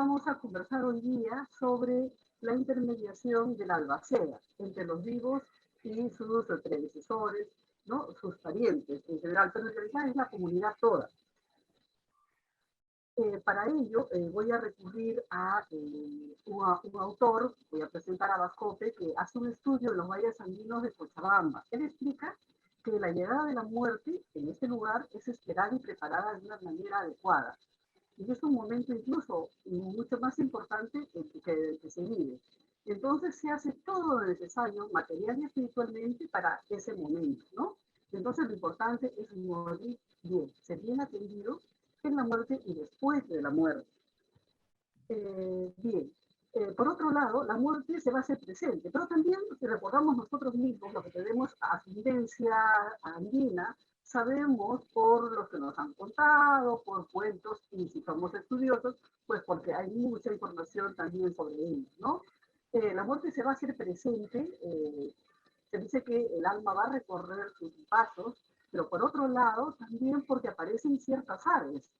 Vamos a conversar hoy día sobre la intermediación de la albacea entre los vivos y sus predecesores, ¿no? Sus parientes en general, pero en realidad es la comunidad toda. Para ello voy a recurrir a un autor, voy a presentar a Bascope, que hace un estudio de los valles andinos de Cochabamba. Él explica que la llegada de la muerte en este lugar es esperada y preparada de una manera adecuada. Y es un momento incluso mucho más importante que se vive. Entonces se hace todo lo necesario, material y espiritualmente, para ese momento, ¿no? Entonces lo importante es morir bien, ser bien atendido en la muerte y después de la muerte. Bien, por otro lado, la muerte se va a hacer presente, pero también si recordamos nosotros mismos lo que tenemos ascendencia andina, sabemos por los que nos han contado, por cuentos, y si somos estudiosos, pues porque hay mucha información también sobre ello, ¿no? La muerte se va a hacer presente, se dice que el alma va a recorrer sus pasos, pero por otro lado también porque aparecen ciertas aves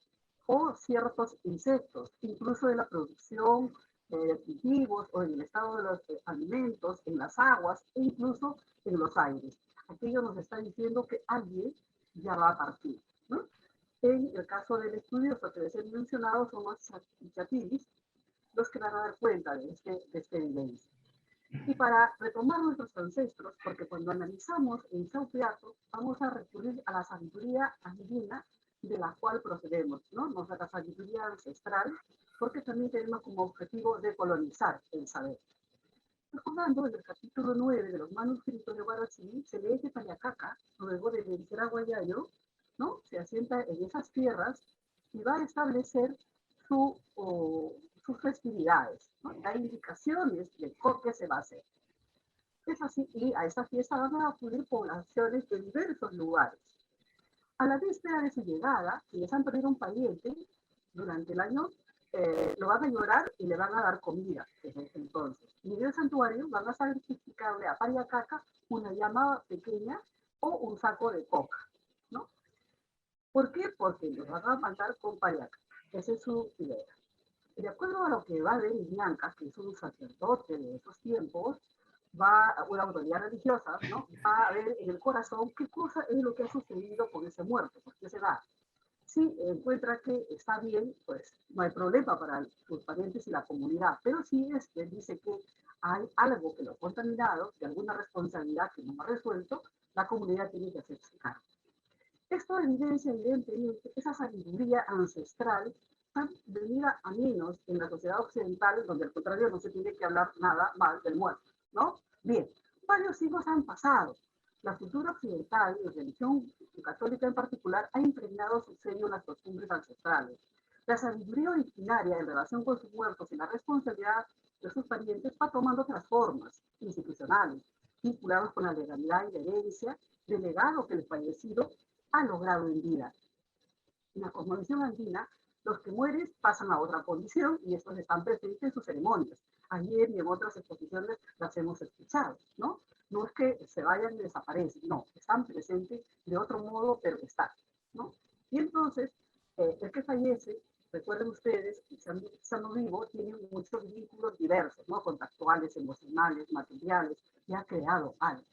o ciertos insectos, incluso en la producción de cultivos o en el estado de los alimentos, en las aguas e incluso en los aires. Aquello nos está diciendo que alguien ya va a partir, ¿no? En el caso del estudioso que les he mencionado son los chatilis los que van a dar cuenta de esta evidencia. Y para retomar nuestros ancestros, porque cuando analizamos el Saupiato, vamos a recurrir a la sabiduría andina de la cual procedemos, ¿no? Nuestra sabiduría ancestral, porque también tenemos como objetivo de colonizar el saber. Recordando en el capítulo 9 de los manuscritos de Guarachirí, se lee que Payacaca, luego de vencer a Guayayo, ¿no? Se asienta en esas tierras y va a establecer sus festividades, ¿no? Da indicaciones de qué se va a hacer. Es así, y a esta fiesta van a acudir poblaciones de diversos lugares. A la víspera de su llegada, si les han perdido un pariente durante el año, lo van a llorar y le van a dar comida desde ese entonces. Y en el santuario van a sacrificarle a Pariacaca una llama pequeña o un saco de coca, ¿no? ¿Por qué? Porque los van a mandar con Pariacaca. Esa es su idea. Y de acuerdo a lo que va a ver Iñanca, que es un sacerdote de esos tiempos, va a una autoridad religiosa, ¿no? Va a ver en el corazón qué cosa es lo que ha sucedido con ese muerto, por qué se va. Si encuentra que está bien, pues no hay problema para sus parientes y la comunidad, pero si dice que hay algo que lo ha contaminado, de alguna responsabilidad que no ha resuelto, la comunidad tiene que hacerse cargo. Esto evidencia evidentemente esa sabiduría ancestral tan venida a menos en la sociedad occidental, donde al contrario no se tiene que hablar nada mal del muerto, ¿no? Bien, varios siglos han pasado. La cultura occidental, y la religión católica en particular, ha impregnado su sello en las costumbres ancestrales. La sabiduría originaria en relación con sus muertos y la responsabilidad de sus parientes va tomando otras formas institucionales, vinculados con la legalidad y la herencia del legado que el fallecido ha logrado en vida. En la cosmovisión andina, los que mueren pasan a otra condición y estos están presentes en sus ceremonias. Ayer y en otras exposiciones las hemos escuchado, ¿no? No es que se vayan y desaparecen, no, están presentes de otro modo, pero están, ¿no? Y entonces, el que fallece, recuerden ustedes, estando vivo, tiene muchos vínculos diversos, ¿no? Contactuales, emocionales, materiales, y ha creado algo.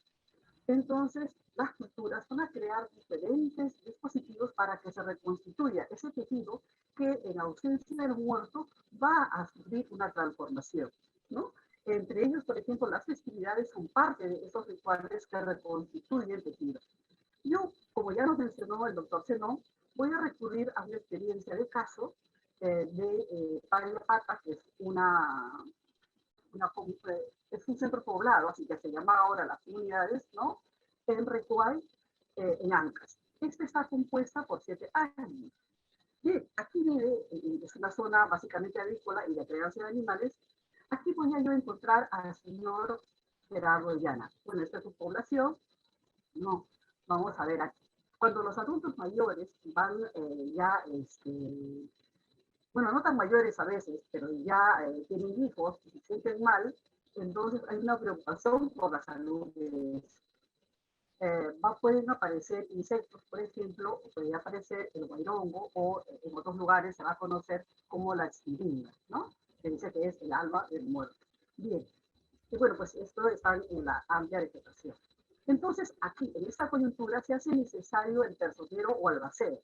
Entonces, las culturas van a crear diferentes dispositivos para que se reconstituya ese tejido que en ausencia del muerto va a sufrir una transformación, ¿no? Entre ellos, por ejemplo, las festividades son parte de esos rituales que reconstituyen el tejido. Yo, como ya nos mencionó el doctor Zenón, voy a recurrir a una experiencia de caso de Pariacaca, que es es un centro poblado, así que se llama ahora las comunidades, ¿no? En Recuay, en Ancas. Esta está compuesta por 7 años. Bien, aquí vive, es una zona básicamente agrícola y de crianza de animales. Aquí voy a yo encontrar al señor Gerardo Llana. Bueno, esta es su población. No, vamos a ver aquí. Cuando los adultos mayores van ya bueno, no tan mayores a veces, pero ya tienen hijos y se sienten mal, entonces hay una preocupación por la salud de ellos. pueden aparecer insectos, por ejemplo, puede aparecer el guairongo o en otros lugares se va a conocer como la chiringa, ¿no? Que dice que es el alma del muerto. Bien, y bueno, pues esto está en la amplia vegetación. Entonces, aquí, en esta coyuntura, se hace necesario el personero o albacea,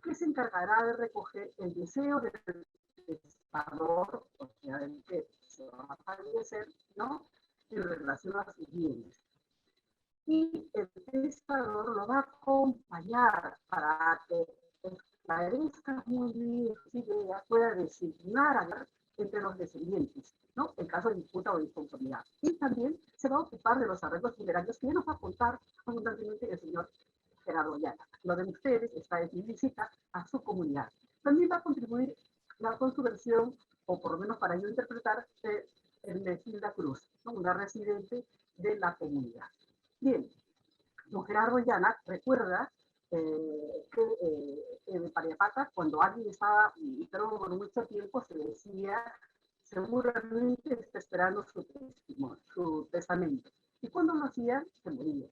que se encargará de recoger el deseo del testador, o sea, del que se va a fallecer, ¿no? En relación a sus bienes. Y el testador lo va a acompañar para que esclarezca muy bien su idea, pueda designar a entre los descendientes, ¿no? En caso de disputa o disconformidad. Y también se va a ocupar de los arreglos funerarios que ya nos va a contar abundantemente el señor Gerardo Ayala. Lo de ustedes está en visita a su comunidad. También va a contribuir con su versión, o por lo menos para yo interpretar, Ermesilda Cruz, ¿no? Una residente de la comunidad. Bien, don Gerardo Llana recuerda que en Pariapata, cuando alguien estaba enfermo por mucho tiempo, se decía, seguramente está esperando su testimonio, su testamento. Y cuando lo hacían, se moría.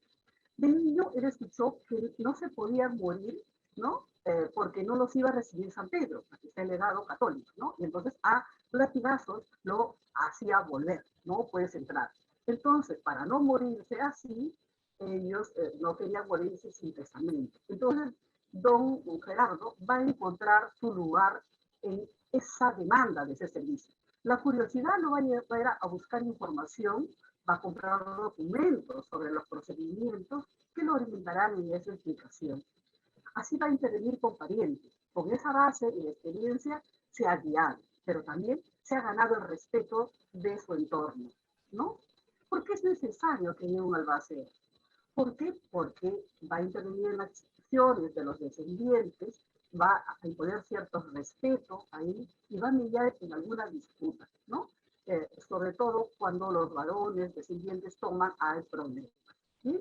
De niño, él escuchó que no se podía morir, ¿no? Porque no los iba a recibir San Pedro, porque está el legado católico, ¿no? Y entonces a latigazos lo hacía volver, no puedes entrar. Entonces, para no morirse así, ellos no querían morirse sin testamento. Entonces, don Gerardo va a encontrar su lugar en esa demanda de ese servicio. La curiosidad lo va a llevar a buscar información, va a comprar documentos sobre los procedimientos que lo orientarán en esa explicación. Así va a intervenir con parientes. Con esa base y experiencia se ha guiado, pero también se ha ganado el respeto de su entorno, ¿no? ¿Por qué es necesario que haya un albacea? ¿Por qué? Porque va a intervenir en las decisiones de los descendientes, va a imponer cierto respeto ahí y va a mediar en alguna disputa, ¿no? Sobre todo cuando los varones descendientes toman al problema. ¿Sí?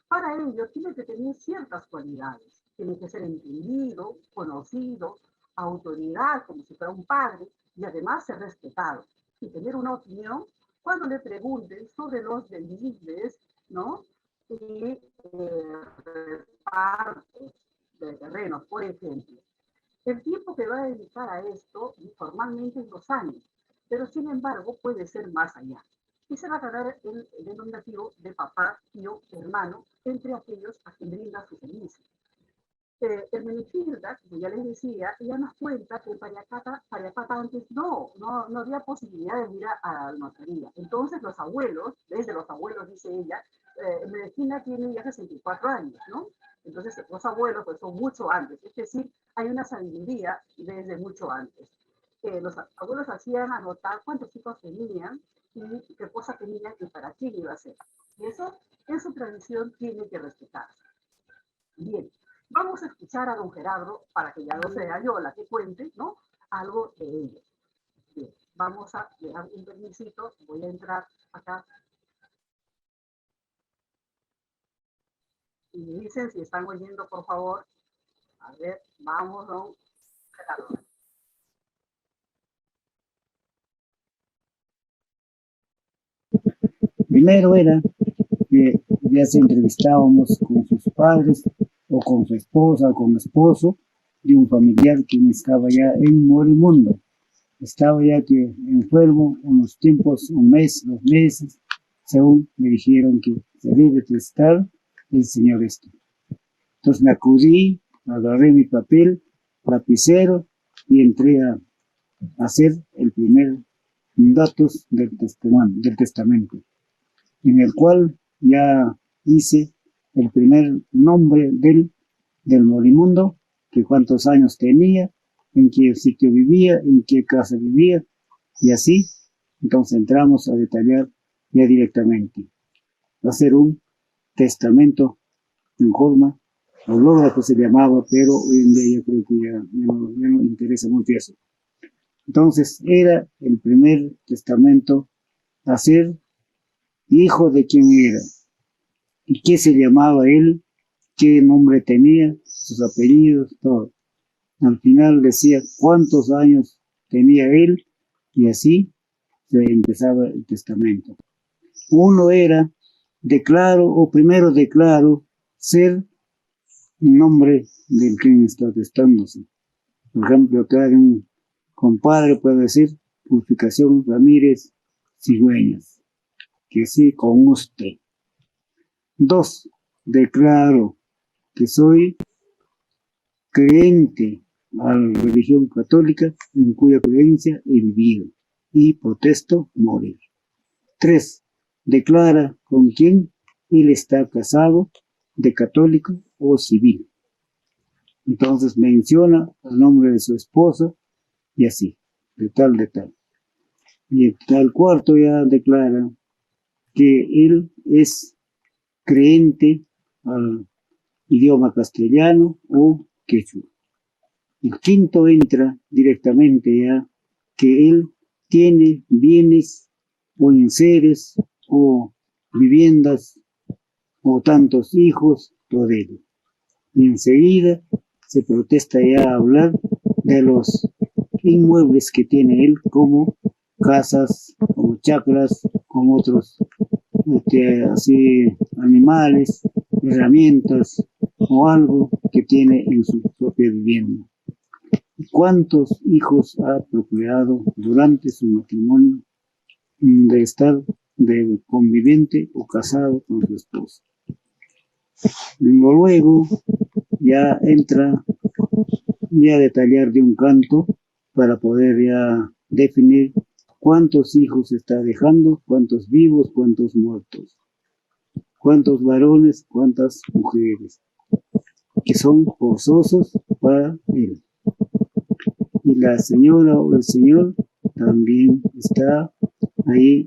Para ello tiene que tener ciertas cualidades. Tiene que ser entendido, conocido, autoridad, como si fuera un padre, y además ser respetado. Y tener una opinión cuando le pregunten sobre los deslices, ¿no? Y partes de terrenos, por ejemplo. El tiempo que va a dedicar a esto informalmente es 2 años, pero sin embargo puede ser más allá. Y se va a ganar el denominativo de papá, tío, hermano, entre aquellos a quien brinda su servicio. Hermenegilda, como ya les decía, ella nos cuenta que en Pariapata antes no había posibilidad de ir a la notaría. Entonces los abuelos, desde los abuelos dice ella, Hermenegilda tiene ya 64 años, ¿no? Entonces los abuelos pues son mucho antes, es decir, hay una sabiduría desde mucho antes. Los abuelos hacían anotar cuántos hijos tenían y qué cosa tenían y para quién iba a ser. Y eso en su tradición tiene que respetarse. Bien, vamos a escuchar a don Gerardo para que ya no sea yo la que cuente, ¿no? Algo de ello. Bien, vamos a dar un permisito, voy a entrar acá. Y me dicen si están oyendo, por favor. A ver, vamos, don Gerardo. Primero era que ya se entrevistábamos con sus padres o con su esposa o con su esposo de un familiar que estaba ya en moribundo. Estaba ya que enfermo unos tiempos, un mes, 2 meses, según me dijeron que se debe testar el señor esto. Entonces me acudí, agarré mi papel, lapicero y entré a hacer el primer datos del testamento, en el cual ya hice el primer nombre del moribundo, que cuántos años tenía, en qué sitio vivía, en qué casa vivía, y así, entonces entramos a detallar ya directamente, hacer un testamento en forma autógrafa se llamaba, pero hoy en día yo creo que ya no interesa mucho eso. Entonces era el primer testamento a ser hijo de quién era y qué se llamaba él, qué nombre tenía, sus apellidos, todo. Al final decía cuántos años tenía él y así se empezaba el testamento. Uno era declaro, o primero declaro ser en nombre del quien está testándose. Por ejemplo, acá hay un compadre puede decir, Purificación Ramírez Cigüeñas, que sí, con usted. 2. Declaro que soy creyente a la religión católica en cuya creencia he vivido y protesto morir. 3. Declara con quién él está casado, de católico o civil. Entonces menciona el nombre de su esposa y así, de tal, de tal. Y al cuarto ya declara que él es creyente al idioma castellano o quechua. El quinto entra directamente ya que él tiene bienes o enseres o viviendas o tantos hijos, todo ello. Y enseguida se protesta ya a hablar de los inmuebles que tiene él como casas, como chacras, como otros así animales, herramientas o algo que tiene en su propia vivienda. ¿Cuántos hijos ha procreado durante su matrimonio de estar de conviviente o casado con su esposa? Luego ya entra ya a detallar de un canto para poder ya definir cuántos hijos está dejando, cuántos vivos, cuántos muertos, cuántos varones, cuántas mujeres, que son forzosos para él. Y la señora o el señor también está ahí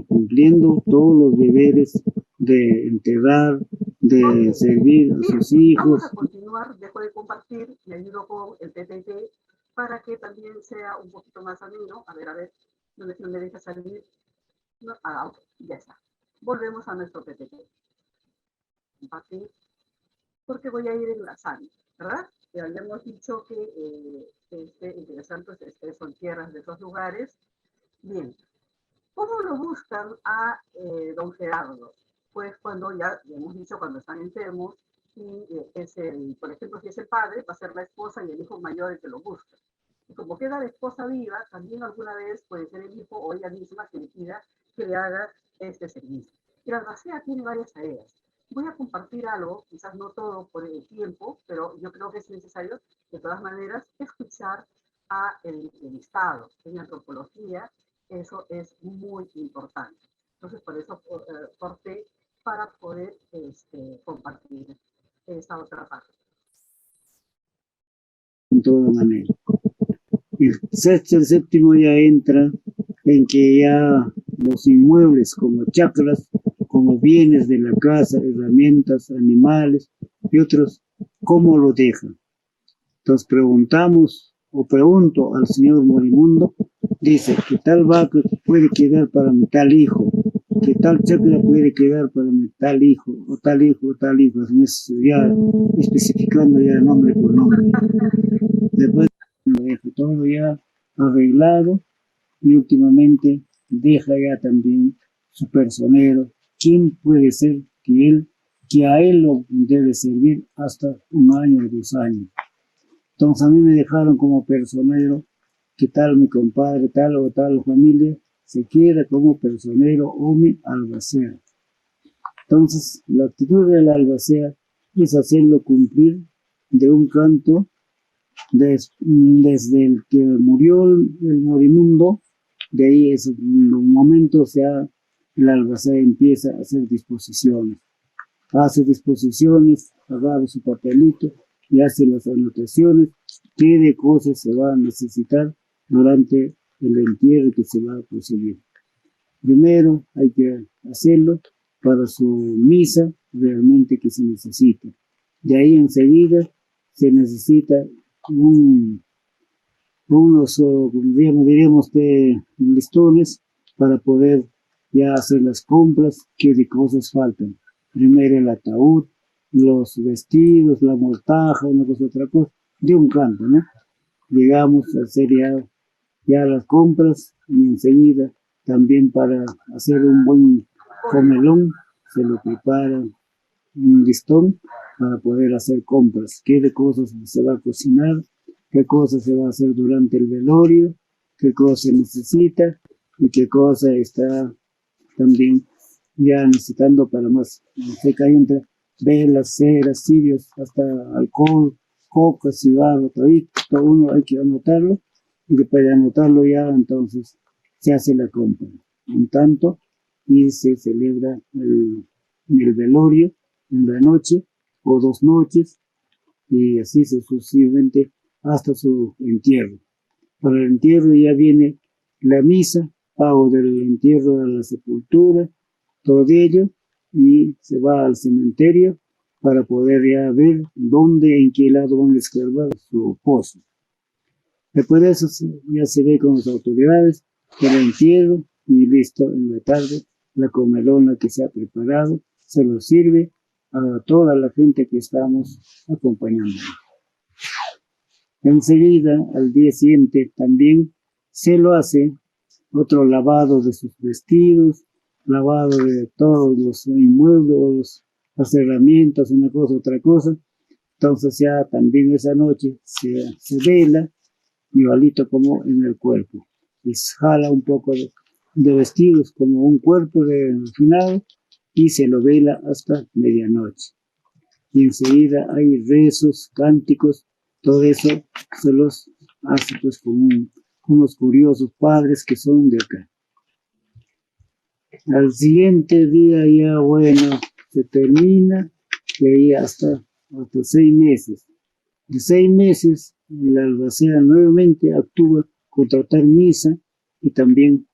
cumpliendo todos los deberes de enterrar, de servir a sus hijos. Vamos a continuar, dejo de compartir y ayudo con el PPT para que también sea un poquito más ameno. A ver, no me deja salir. No, ya está. Volvemos a nuestro PPT. Compartir, porque voy a ir enlazando, ¿verdad? Ya hemos dicho que interesante son tierras de esos lugares. Bien, ¿cómo lo buscan a don Gerardo? Pues cuando ya hemos dicho, cuando están enfermos, y por ejemplo, si es el padre, va a ser la esposa y el hijo mayor el que lo busca. Y como queda la esposa viva, también alguna vez puede ser el hijo o ella misma que le pida que le haga este servicio. Y la albacea tiene varias tareas. Voy a compartir algo, quizás no todo por el tiempo, pero yo creo que es necesario, de todas maneras, escuchar a el Estado. En antropología, eso es muy importante. Entonces, por eso corté para poder compartir esta otra parte. De toda manera. El sexto, el séptimo ya entra en que ya los inmuebles como chacras, como bienes de la casa, herramientas, animales y otros, ¿cómo lo dejan? Entonces preguntamos o pregunto al señor Morimundo, dice que tal vaca puede quedar para mi tal hijo, que tal chacra puede quedar para mi tal hijo, o tal hijo, o tal hijo, ya especificando ya nombre por nombre. Después lo deja todo ya arreglado y últimamente deja ya también su personero, quién puede ser que a él lo debe servir hasta 1 año o 2 años. Entonces a mí me dejaron como personero, que tal mi compadre, tal o tal familia, se queda como personero o mi albacea. Entonces la actitud del albacea es hacerlo cumplir de un canto desde el que murió el morimundo, de ahí es un momento, el albacea empieza a hacer disposiciones. Hace disposiciones, agarra su papelito y hace las anotaciones, qué de cosas se va a necesitar durante el entierro que se va a proceder. Primero hay que hacerlo para su misa realmente que se necesita. De ahí enseguida se necesita unos, diríamos, de listones para poder ya hacer las compras, qué de cosas faltan. Primero el ataúd, los vestidos, la mortaja, una cosa, otra cosa, de un canto, ¿no? Llegamos a hacer ya las compras y enseguida también para hacer un buen comelón se lo prepara un listón para poder hacer compras, qué de cosas se va a cocinar, qué cosas se va a hacer durante el velorio, qué cosa se necesita y qué cosa está también ya necesitando para más. Sé que hay entre velas, ceras, cirios, hasta alcohol, coca, cigarro, todo uno hay que anotarlo y después de anotarlo ya entonces se hace la compra. En tanto, y se celebra el velorio en la noche o 2 noches y así sucesivamente hasta su entierro. Para el entierro ya viene la misa, pago del entierro a la sepultura, todo ello, y se va al cementerio para poder ya ver dónde, en qué lado van a escarbar su pozo. Después de eso ya se ve con las autoridades el entierro y listo, en la tarde la comelona que se ha preparado se lo sirve a toda la gente que estamos acompañando. Enseguida, al día siguiente, también se lo hace otro lavado de sus vestidos, lavado de todos los inmuebles, las herramientas, una cosa, otra cosa. Entonces ya también esa noche se vela, igualito como en el cuerpo. Les jala un poco de vestidos como un cuerpo de final y se lo vela hasta medianoche. Y enseguida hay rezos, cánticos, todo eso se los hace pues con unos curiosos padres que son de acá. Al siguiente día ya, bueno, se termina y ahí hasta 6 meses. De 6 meses, la albacea nuevamente actúa, contratar misa y también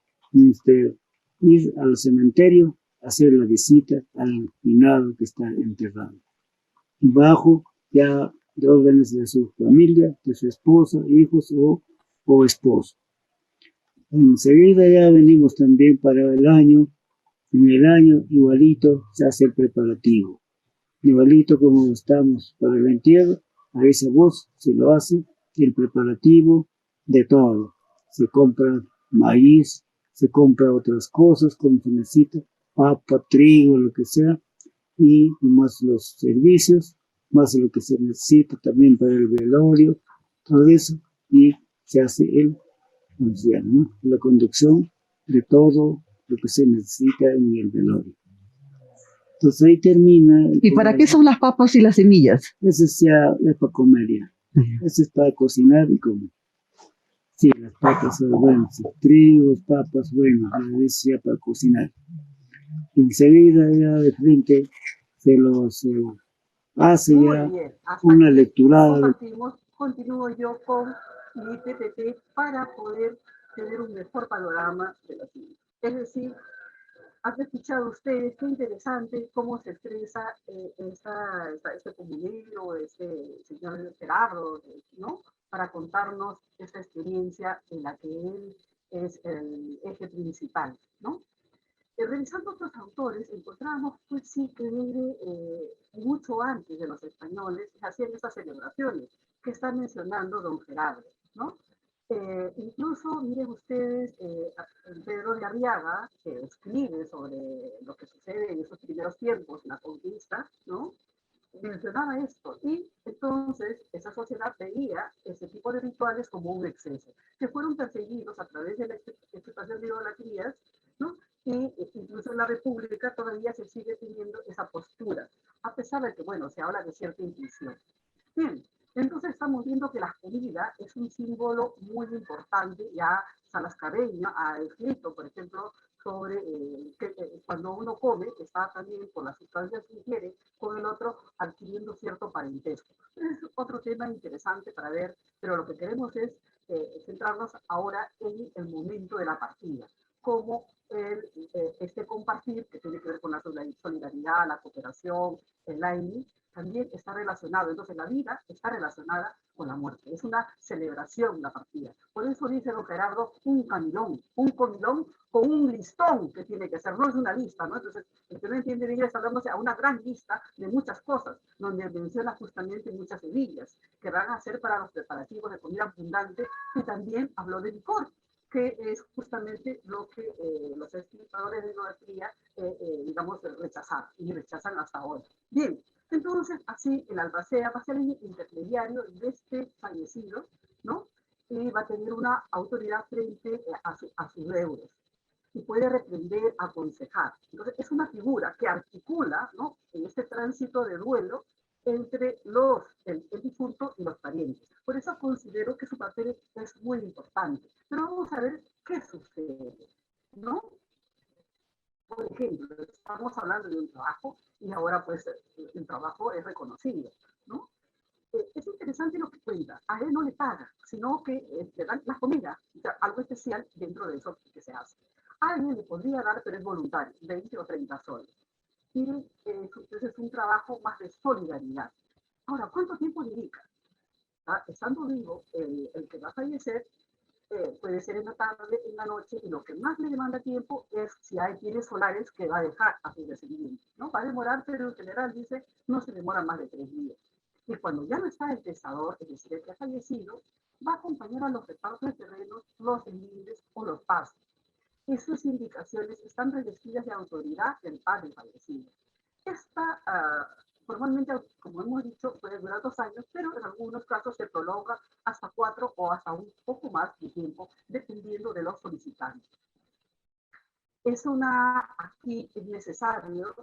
ir al cementerio a hacer la visita al finado que está enterrado. Bajo ya de órdenes de su familia, de su esposa, hijos o esposo. Enseguida ya venimos también para el año. En el año igualito se hace el preparativo. Igualito como estamos para el entierro, a esa voz se lo hace el preparativo de todo. Se compra maíz, se compra otras cosas como se necesita, papa, trigo, lo que sea, y más los servicios, más lo que se necesita también para el velorio, todo eso, y se hace ¿no? La conducción de todo lo que se necesita en el velorio. Entonces ahí termina. ¿Y para qué son las papas y las semillas? Ese ya es para comer ya. Ese es para cocinar y comer. Sí, las papas son buenas, trigos, papas, bueno, ese ya para cocinar. Enseguida ya de frente se los hace ya una lecturada. Continúo yo con mi PPT para poder tener un mejor panorama de la ciencia. Es decir, ¿han escuchado ustedes qué interesante cómo se expresa este comunero, este señor Gerardo, ¿no? Para contarnos esta experiencia en la que él es el eje principal, ¿no? Revisando otros autores, encontramos pues sí que mucho antes de los españoles hacían estas celebraciones que está mencionando don Gerardo, ¿no? Incluso, miren ustedes, Pedro de Arriaga, que escribe sobre lo que sucede en esos primeros tiempos, la conquista, ¿no? Mencionaba esto, y entonces esa sociedad veía ese tipo de rituales como un exceso, que fueron perseguidos a través de la explotación de idolatrías, ¿no? Y incluso en la República todavía se sigue teniendo esa postura, a pesar de que, bueno, se habla de cierta inclusión. Bien, entonces estamos viendo que la comida es un símbolo muy importante. Ya Salas Carreño ha escrito, por ejemplo, sobre que cuando uno come, está también por las sustancias que ingiere, con el otro adquiriendo cierto parentesco. Es otro tema interesante para ver, pero lo que queremos es centrarnos ahora en el momento de la partida, cómo este compartir, que tiene que ver con la solidaridad, la cooperación, el AINI, también está relacionado. Entonces la vida está relacionada con la muerte. Es una celebración la partida. Por eso dice don Gerardo, un comilón con un listón que tiene que ser, no es una lista, ¿no? Entonces, el que no entiende bien está dándose a una gran lista de muchas cosas, donde menciona justamente muchas semillas que van a ser para los preparativos de comida abundante, y también habló de licor. que es justamente lo que los escritores de idolatría, digamos, rechazan hasta ahora. Bien, entonces, así el albacea va a ser el intermediario de este fallecido, ¿no? Y va a tener una autoridad frente a sus deudos y puede reprender, aconsejar. Entonces, es una figura que articula, ¿no?, en este tránsito de duelo entre el difunto y los parientes. Por eso considero que su papel es muy importante. Pero vamos a ver qué sucede, ¿no? Por ejemplo, estamos hablando de un trabajo y ahora pues el trabajo es reconocido, ¿no? Es interesante lo que cuenta. A él no le paga, sino que le dan la comida, o sea, algo especial dentro de eso que se hace. A alguien le podría dar, pero es voluntario, 20 o 30 soles. Y entonces es un trabajo más de solidaridad. Ahora, ¿cuánto tiempo dedica? Estando vivo, el que va a fallecer puede ser en la tarde, en la noche, y lo que más le demanda tiempo es si hay bienes solares que va a dejar a su descendiente, ¿no? Va a demorar, pero en general dice, no se demora más de 3 días. Y cuando ya no está el testador, es decir, el que ha fallecido, va a acompañar a los repartos de terrenos, los enlindes o los pastos. Esas indicaciones están revestidas de autoridad del padre fallecido. Esta, formalmente, como hemos dicho, puede durar 2 años, pero en algunos casos se prolonga hasta 4 o hasta un poco más de tiempo, dependiendo de los solicitantes. Aquí es necesario,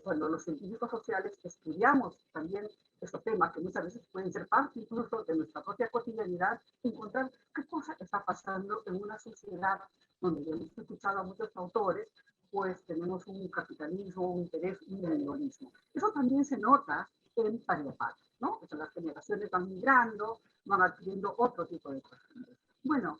cuando los científicos sociales estudiamos también estos temas que muchas veces pueden ser parte incluso de nuestra propia cotidianidad, encontrar qué cosa está pasando en una sociedad donde ya hemos escuchado a muchos autores, pues tenemos un capitalismo, un interés, un individualismo. Eso también se nota en Pariapat, ¿no? O sea, las generaciones van migrando, van adquiriendo otro tipo de costumbres. Bueno,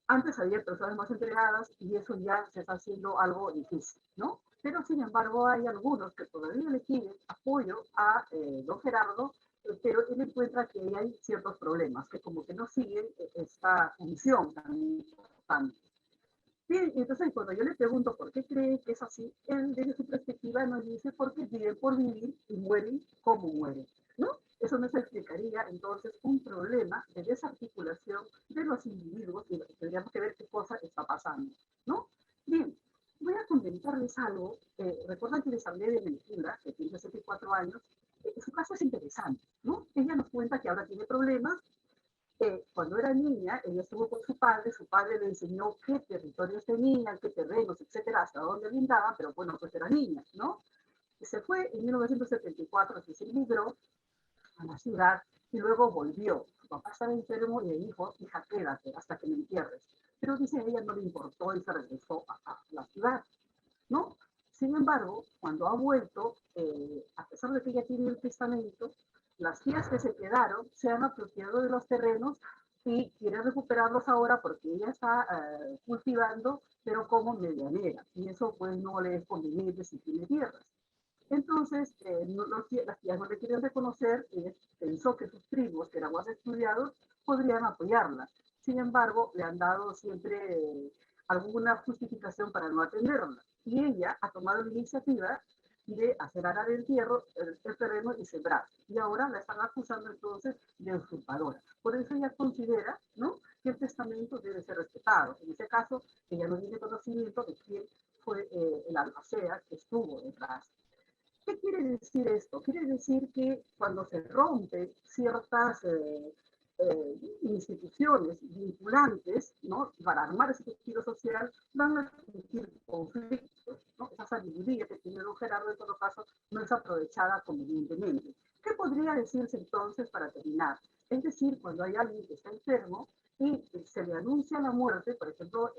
antes había personas más entregadas y eso ya se está haciendo algo difícil, ¿no? Pero sin embargo hay algunos que todavía le piden apoyo a don Gerardo, pero él encuentra que hay ciertos problemas, que como que no siguen esta función tan importante. Sí, entonces cuando yo le pregunto por qué cree que es así, él desde su perspectiva nos dice porque viven por vivir y mueren como mueren, ¿no? Eso nos explicaría entonces un problema de desarticulación de los individuos y tendríamos que ver qué cosa está pasando, ¿no? Bien, voy a comentarles algo. Recuerdan que les hablé de Melchura, que tiene 64 años. Su caso es interesante, ¿no? Ella nos cuenta que ahora tiene problemas. Cuando era niña, ella estuvo con su padre le enseñó qué territorios tenían, qué terrenos, etcétera, hasta dónde brindaban, pero bueno, pues era niña, ¿no? Y se fue en 1974, se emigró a la ciudad y luego volvió. Su papá estaba enfermo y le dijo, hija, quédate hasta que me entierres. Pero dice, a ella no le importó y se regresó a la ciudad, ¿no? Sin embargo, cuando ha vuelto, a pesar de que ella tiene el testamento, las tías que se quedaron se han apropiado de los terrenos y quiere recuperarlos ahora porque ella está cultivando, pero como medianera. Y eso pues no le es conveniente si tiene tierras. Entonces, las tías no le quieren reconocer, pensó que sus primos, que eran más estudiados, podrían apoyarla. Sin embargo, le han dado siempre alguna justificación para no atenderla. Y ella ha tomado la iniciativa de hacer arar el terreno y sembrar. Y ahora la están acusando entonces de usurpadora. Por eso ella considera, ¿no?, que el testamento debe ser respetado. En ese caso, ella no tiene conocimiento de quién fue el albacea que estuvo detrás. ¿Qué quiere decir esto? Quiere decir que cuando se rompen ciertas instituciones vinculantes, ¿no?, para armar ese tejido social, van a surgir conflictos, ¿no? Esa sabiduría que tiene don Gerardo, en todo caso, no es aprovechada convenientemente. ¿Qué podría decirse entonces para terminar? Es decir, cuando hay alguien que está enfermo y se le anuncia la muerte, por ejemplo,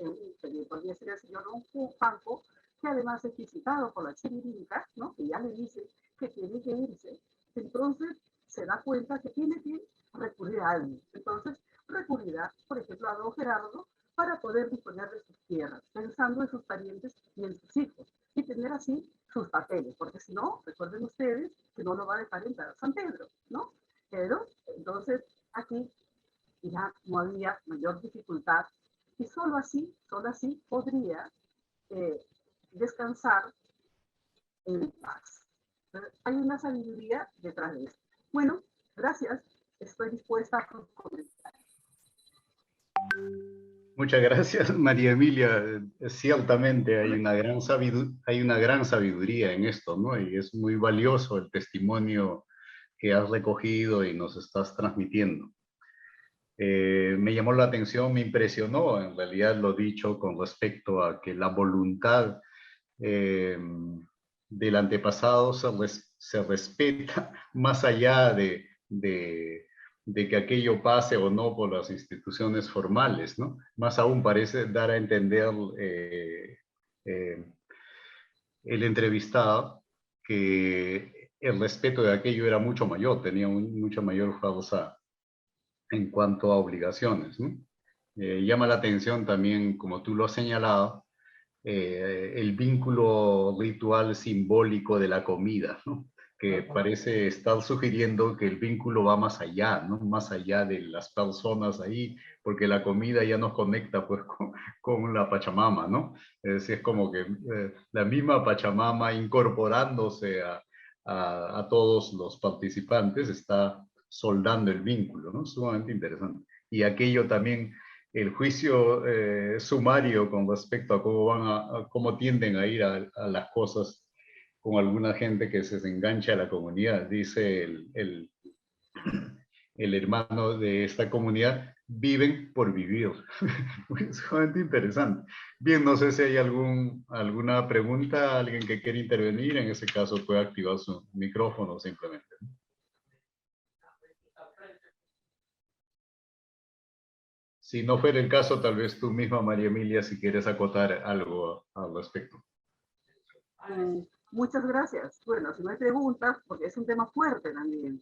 podría ser el señor Don Juanco, que además es visitado por la chiririca, ¿no?, que ya le dice que tiene que irse, entonces se da cuenta que tiene que recurrir a alguien. Entonces recurrirá, por ejemplo, a don Gerardo para poder disponer de sus tierras, pensando en sus parientes y en sus hijos, y tener así sus papeles, porque si no, recuerden ustedes que no lo va a dejar entrar a San Pedro, ¿no? Pero entonces aquí ya no había mayor dificultad y solo así podría descansar en paz. Hay una sabiduría detrás de esto. Bueno, gracias. Estoy dispuesta a sus comentarios. Muchas gracias, María Emilia. Ciertamente hay una gran sabiduría en esto, ¿no? Y es muy valioso el testimonio que has recogido y nos estás transmitiendo. Me llamó la atención, me impresionó en realidad lo dicho con respecto a que la voluntad del antepasado se respeta más allá de que aquello pase o no por las instituciones formales, ¿no? Más aún parece dar a entender eh, el entrevistado que el respeto de aquello era mucho mayor, tenía mucha mayor fuerza en cuanto a obligaciones, ¿no? Llama la atención también, como tú lo has señalado, el vínculo ritual simbólico de la comida, ¿no? Que parece estar sugiriendo que el vínculo va más allá, ¿no? Más allá de las personas ahí, porque la comida ya nos conecta pues con la Pachamama, ¿no? Es como que la misma Pachamama incorporándose a todos los participantes está soldando el vínculo, ¿no? Sumamente interesante. Y aquello también el juicio sumario con respecto a cómo a cómo tienden a ir a las cosas con alguna gente que se engancha a la comunidad. Dice el hermano de esta comunidad, viven por vivir. Es sumamente interesante. Bien, no sé si hay alguna pregunta, alguien que quiere intervenir, en ese caso puede activar su micrófono simplemente. Si no fuera el caso, tal vez tú misma, María Emilia, si quieres acotar algo al respecto. Muchas gracias. Bueno, si no hay preguntas, porque es un tema fuerte también.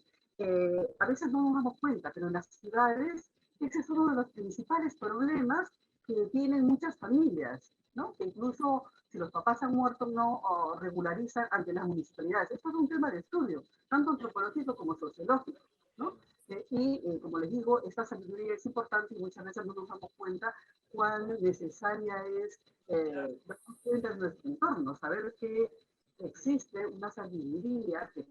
A veces no nos damos cuenta, pero en las ciudades ese es uno de los principales problemas que tienen muchas familias, ¿no? Que incluso si los papás han muerto no regularizan ante las municipalidades. Esto es un tema de estudio, tanto antropológico como sociológico, ¿no? Como les digo, esta sabiduría es importante y muchas veces no nos damos cuenta cuán necesaria es en nuestro entorno, saber que existe una sabiduría que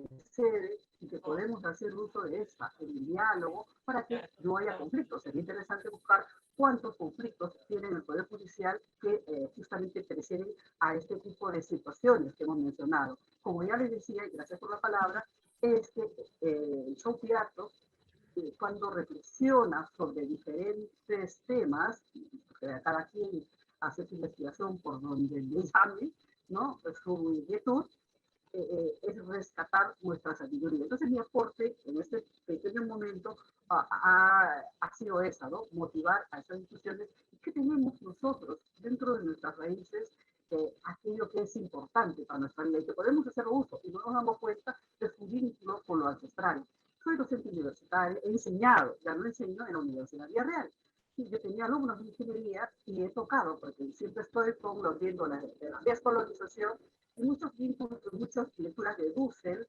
sucede y que podemos hacer uso de esta en el diálogo para que no haya conflictos. Sería interesante buscar cuántos conflictos tiene el Poder Judicial que justamente preceden a este tipo de situaciones que hemos mencionado. Como ya les decía, y gracias por la palabra, es que el Chopiato, cuando reflexiona sobre diferentes temas, cada quien hace su investigación por donde le llame, ¿no? Su inquietud, es rescatar nuestra sabiduría. Entonces mi aporte en este pequeño momento ha sido esa, ¿no? Motivar a esas instituciones que tenemos nosotros dentro de nuestras raíces, aquello que es importante para nuestra vida y que podemos hacer uso y no nos damos cuenta de su vínculo con lo ancestral. Soy docente universitario, he enseñado, ya no enseño en la Universidad Villarreal. Sí, yo tenía alumnos de ingeniería y he tocado, porque siempre estoy con los viendo de la descolonización, y muchos vínculos, muchas lecturas de Dussel,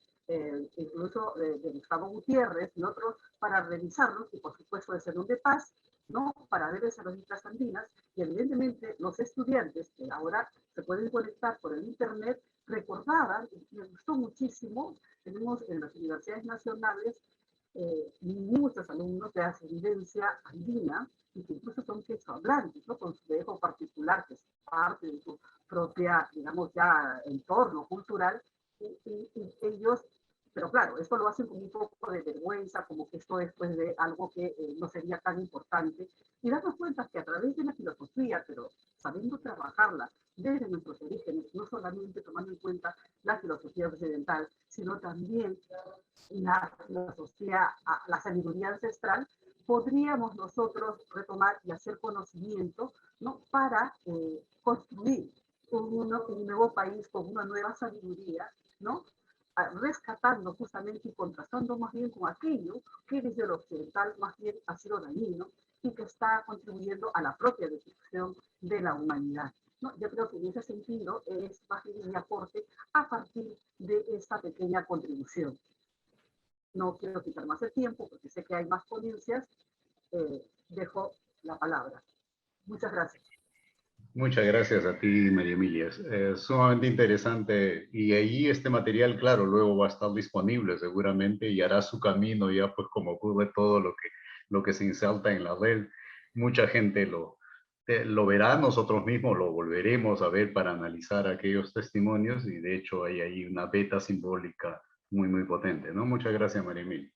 incluso de Gustavo Gutiérrez y otros, para revisarlos, y por supuesto de Zenón de Paz, ¿no? Para ver esas islas andinas, y evidentemente los estudiantes que ahora se pueden conectar por el internet, recordaban, y me gustó muchísimo, tenemos en las universidades nacionales muchos alumnos de ascendencia andina, y que incluso son quechohablantes, ¿no? Con su dejo particular, que es parte de su propia, digamos, ya entorno cultural, y ellos, pero claro, esto lo hacen con un poco de vergüenza, como que esto es pues, de algo que no sería tan importante, y darnos cuenta que a través de la filosofía, pero sabiendo trabajarla desde nuestros orígenes, no solamente tomando en cuenta la filosofía occidental, sino también la filosofía, la sabiduría ancestral, podríamos nosotros retomar y hacer conocimiento, ¿no? Para construir un nuevo país con una nueva sabiduría, ¿no? Rescatando justamente y contrastando más bien con aquello que desde lo occidental más bien ha sido dañino y que está contribuyendo a la propia destrucción de la humanidad. ¿No? Yo creo que en ese sentido es más bien mi aporte a partir de esta pequeña contribución. No quiero quitar más el tiempo porque sé que hay más ponencias. Dejo la palabra. Muchas gracias. Muchas gracias a ti, María Emilia. Es sumamente interesante y ahí este material, claro, luego va a estar disponible seguramente y hará su camino ya pues como ocurre todo lo que se inserta en la red. mucha gente lo verá, nosotros mismos lo volveremos a ver para analizar aquellos testimonios y de hecho hay ahí una beta simbólica muy, muy potente, ¿no? Muchas gracias, María Emilia.